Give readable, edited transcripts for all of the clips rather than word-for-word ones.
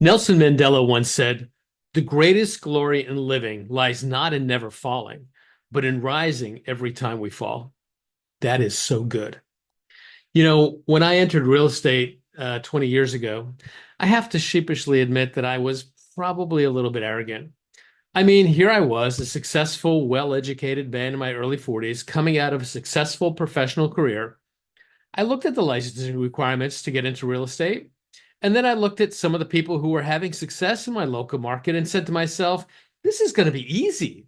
Nelson Mandela once said, "The greatest glory in living lies not in never falling, but in rising every time we fall." That is so good. When I entered real estate 20 years ago, I have to sheepishly admit that I was probably a little bit arrogant. I mean, here I was, a successful, well-educated man in my early 40s, coming out of a successful professional career. I looked at the licensing requirements to get into real estate. And then I looked at some of the people who were having success in my local market and said to myself, this is going to be easy.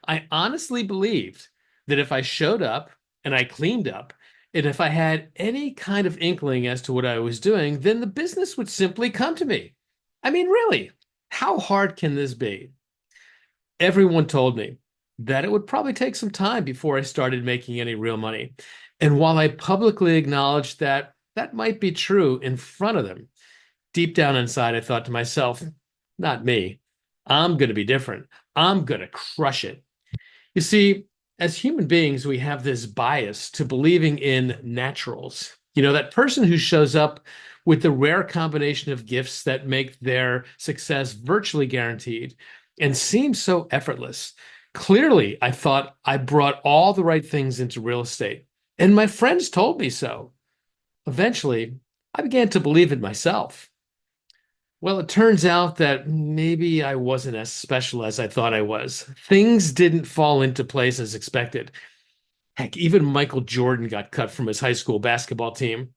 I honestly believed that if I showed up and I cleaned up, and if I had any kind of inkling as to what I was doing, then the business would simply come to me. I mean, really, how hard can this be? Everyone told me that it would probably take some time before I started making any real money. And while I publicly acknowledged that that might be true in front of them, deep down inside, I thought to myself, not me. I'm going to be different. I'm going to crush it. You see, as human beings, we have this bias to believing in naturals. That person who shows up with the rare combination of gifts that make their success virtually guaranteed and seems so effortless. Clearly, I thought I brought all the right things into real estate, and my friends told me so. Eventually, I began to believe it myself. Well, it turns out that maybe I wasn't as special as I thought I was. Things didn't fall into place as expected. Heck, even Michael Jordan got cut from his high school basketball team.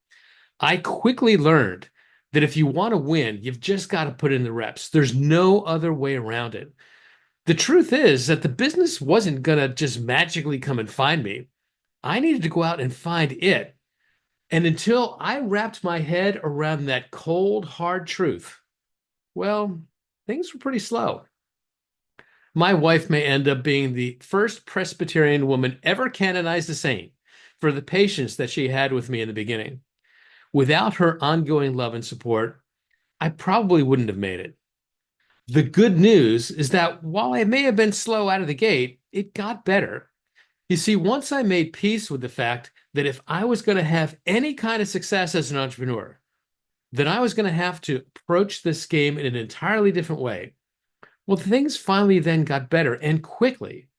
I quickly learned that if you want to win, you've just got to put in the reps. There's no other way around it. The truth is that the business wasn't going to just magically come and find me. I needed to go out and find it. And until I wrapped my head around that cold, hard truth, well, things were pretty slow. My wife may end up being the first Presbyterian woman ever canonized a saint for the patience that she had with me in the beginning. Without her ongoing love and support, I probably wouldn't have made it. The good news is that while I may have been slow out of the gate, it got better. You see, once I made peace with the fact that if I was going to have any kind of success as an entrepreneur, then I was going to have to approach this game in an entirely different way. Well, things finally then got better and quickly.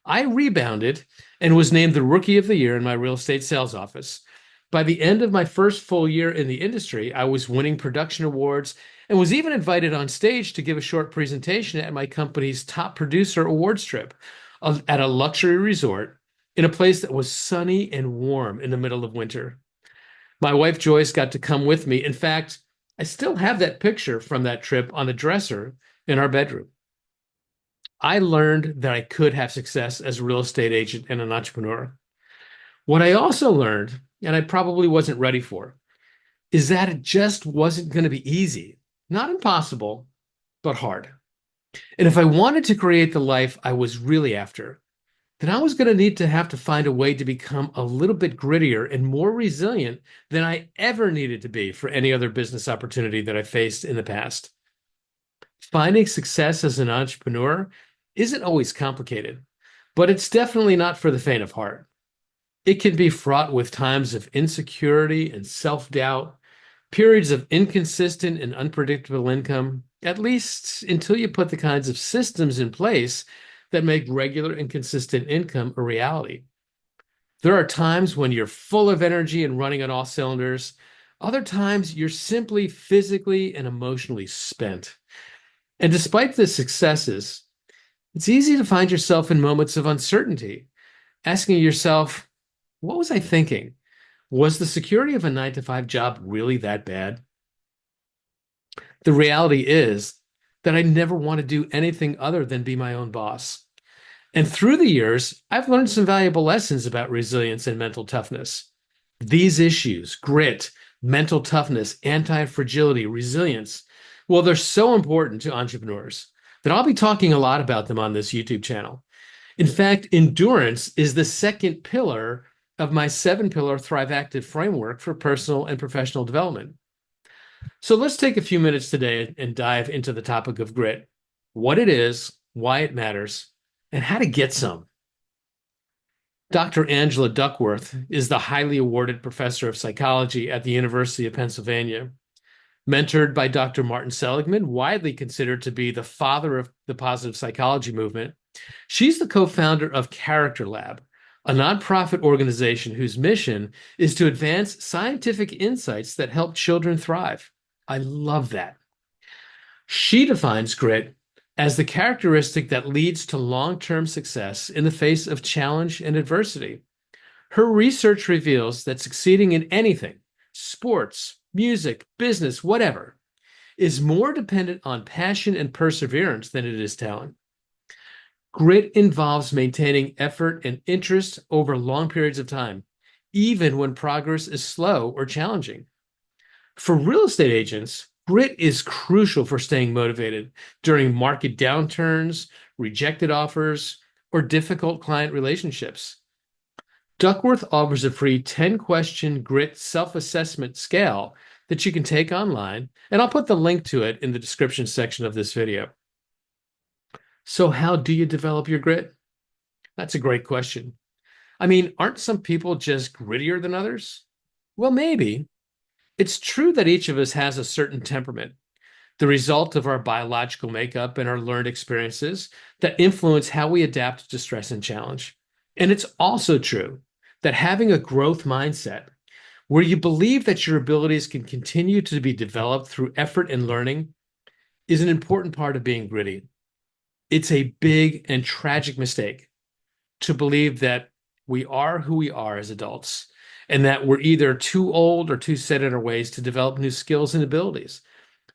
I rebounded and was named the Rookie of the Year in my real estate sales office. By the end of my first full year in the industry, I was winning production awards and was even invited on stage to give a short presentation at my company's top producer awards trip at a luxury resort in a place that was sunny and warm in the middle of winter. My wife Joyce got to come with me. In fact, I still have that picture from that trip on the dresser in our bedroom. I learned that I could have success as a real estate agent and an entrepreneur. What I also learned, and I probably wasn't ready for, is that it just wasn't going to be easy. Not impossible, but hard. And if I wanted to create the life I was really after, then I was going to need to have to find a way to become a little bit grittier and more resilient than I ever needed to be for any other business opportunity that I faced in the past. Finding success as an entrepreneur isn't always complicated, but it's definitely not for the faint of heart. It can be fraught with times of insecurity and self-doubt, periods of inconsistent and unpredictable income, at least until you put the kinds of systems in place that make regular and consistent income a reality. There are times when you're full of energy and running on all cylinders. Other times you're simply physically and emotionally spent. And despite the successes, it's easy to find yourself in moments of uncertainty, asking yourself, what was I thinking? Was the security of a 9 to 5 job really that bad? The reality is that I never want to do anything other than be my own boss. And through the years, I've learned some valuable lessons about resilience and mental toughness. These issues, grit, mental toughness, anti-fragility, resilience, well, they're so important to entrepreneurs that I'll be talking a lot about them on this YouTube channel. In fact, endurance is the second pillar of my 7-pillar ThriveActive framework for personal and professional development. So let's take a few minutes today and dive into the topic of grit, what it is, why it matters, and how to get some. Dr. Angela Duckworth is the highly awarded professor of psychology at the University of Pennsylvania. Mentored by Dr. Martin Seligman, widely considered to be the father of the positive psychology movement, she's the co-founder of Character Lab, a nonprofit organization whose mission is to advance scientific insights that help children thrive. I love that. She defines grit as the characteristic that leads to long-term success in the face of challenge and adversity. Her research reveals that succeeding in anything, sports, music, business, whatever, is more dependent on passion and perseverance than it is talent. Grit involves maintaining effort and interest over long periods of time, even when progress is slow or challenging. For real estate agents, grit is crucial for staying motivated during market downturns, rejected offers, or difficult client relationships. Duckworth offers a free 10-question grit self-assessment scale that you can take online, and I'll put the link to it in the description section of this video. So how do you develop your grit? That's a great question. I mean, aren't some people just grittier than others? Well, maybe. It's true that each of us has a certain temperament, the result of our biological makeup and our learned experiences that influence how we adapt to stress and challenge. And it's also true that having a growth mindset where you believe that your abilities can continue to be developed through effort and learning is an important part of being gritty. It's a big and tragic mistake to believe that we are who we are as adults and that we're either too old or too set in our ways to develop new skills and abilities.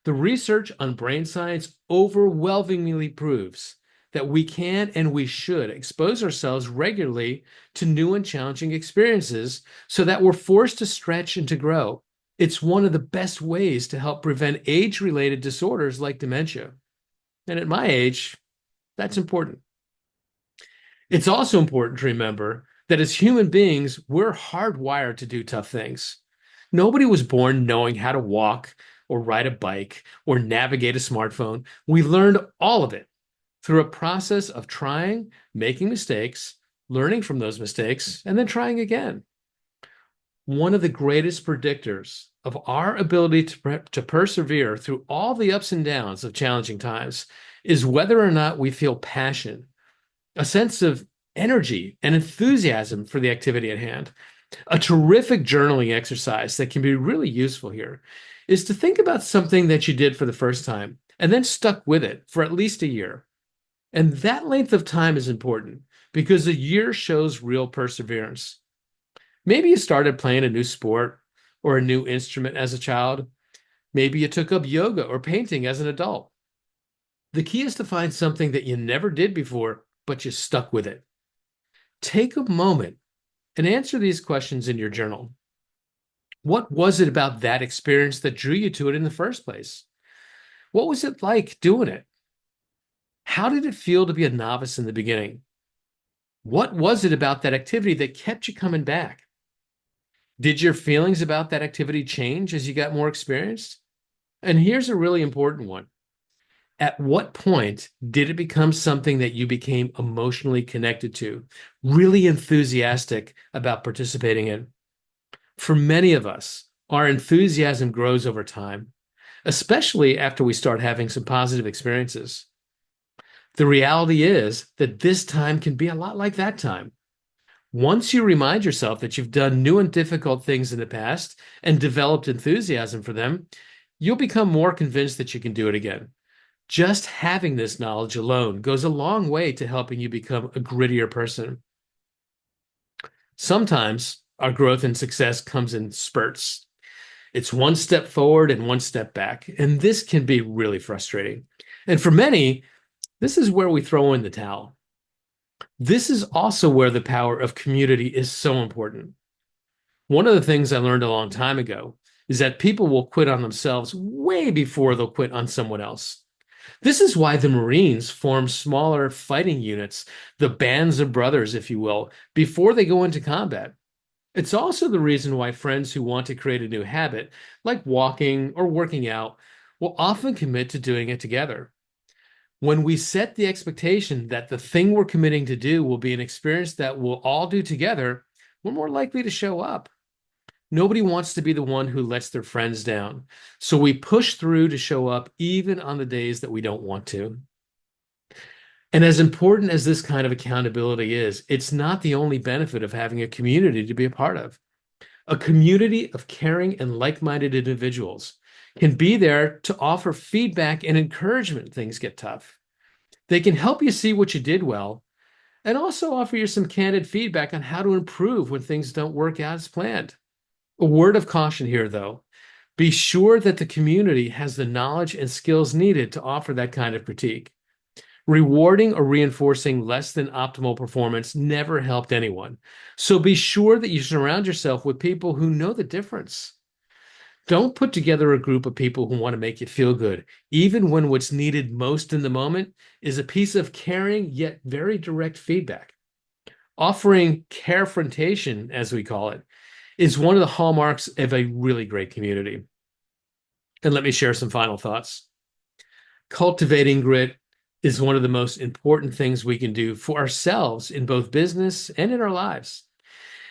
The research on brain science overwhelmingly proves that we can and we should expose ourselves regularly to new and challenging experiences so that we're forced to stretch and to grow. It's one of the best ways to help prevent age-related disorders like dementia. And at my age, that's important. It's also important to remember that as human beings, we're hardwired to do tough things. Nobody was born knowing how to walk or ride a bike or navigate a smartphone. We learned all of it through a process of trying, making mistakes, learning from those mistakes, and then trying again. One of the greatest predictors of our ability to persevere through all the ups and downs of challenging times is whether or not we feel passion, a sense of energy and enthusiasm for the activity at hand. A terrific journaling exercise that can be really useful here is to think about something that you did for the first time and then stuck with it for at least a year. And that length of time is important because a year shows real perseverance. Maybe you started playing a new sport or a new instrument as a child. Maybe you took up yoga or painting as an adult. The key is to find something that you never did before, but you stuck with it. Take a moment and answer these questions in your journal. What was it about that experience that drew you to it in the first place? What was it like doing it? How did it feel to be a novice in the beginning? What was it about that activity that kept you coming back? Did your feelings about that activity change as you got more experienced? And here's a really important one. At what point did it become something that you became emotionally connected to, really enthusiastic about participating in? For many of us, our enthusiasm grows over time, especially after we start having some positive experiences. The reality is that this time can be a lot like that time. Once you remind yourself that you've done new and difficult things in the past and developed enthusiasm for them, you'll become more convinced that you can do it again. Just having this knowledge alone goes a long way to helping you become a grittier person. Sometimes our growth and success comes in spurts. It's one step forward and one step back, and this can be really frustrating. And for many, this is where we throw in the towel. This is also where the power of community is so important. One of the things I learned a long time ago is that people will quit on themselves way before they'll quit on someone else. This is why the Marines form smaller fighting units, the bands of brothers, if you will, before they go into combat. It's also the reason why friends who want to create a new habit, like walking or working out, will often commit to doing it together. When we set the expectation that the thing we're committing to do will be an experience that we'll all do together, we're more likely to show up. Nobody wants to be the one who lets their friends down. So we push through to show up even on the days that we don't want to. And as important as this kind of accountability is, it's not the only benefit of having a community to be a part of. A community of caring and like-minded individuals can be there to offer feedback and encouragement when things get tough. They can help you see what you did well and also offer you some candid feedback on how to improve when things don't work out as planned. A word of caution here, though. Be sure that the community has the knowledge and skills needed to offer that kind of critique. Rewarding or reinforcing less than optimal performance never helped anyone. So be sure that you surround yourself with people who know the difference. Don't put together a group of people who want to make you feel good, even when what's needed most in the moment is a piece of caring yet very direct feedback. Offering carefrontation, as we call it, is one of the hallmarks of a really great community. And let me share some final thoughts. Cultivating grit is one of the most important things we can do for ourselves in both business and in our lives.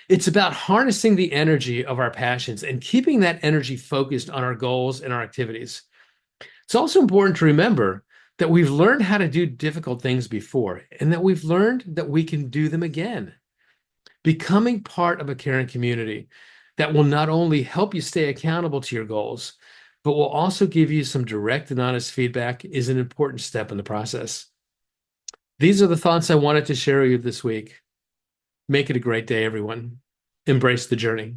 It's about harnessing the energy of our passions and keeping that energy focused on our goals and our activities. It's also important to remember that we've learned how to do difficult things before and that we've learned that we can do them again. Becoming part of a caring community that will not only help you stay accountable to your goals, but will also give you some direct and honest feedback is an important step in the process. These are the thoughts I wanted to share with you this week. Make it a great day, everyone. Embrace the journey.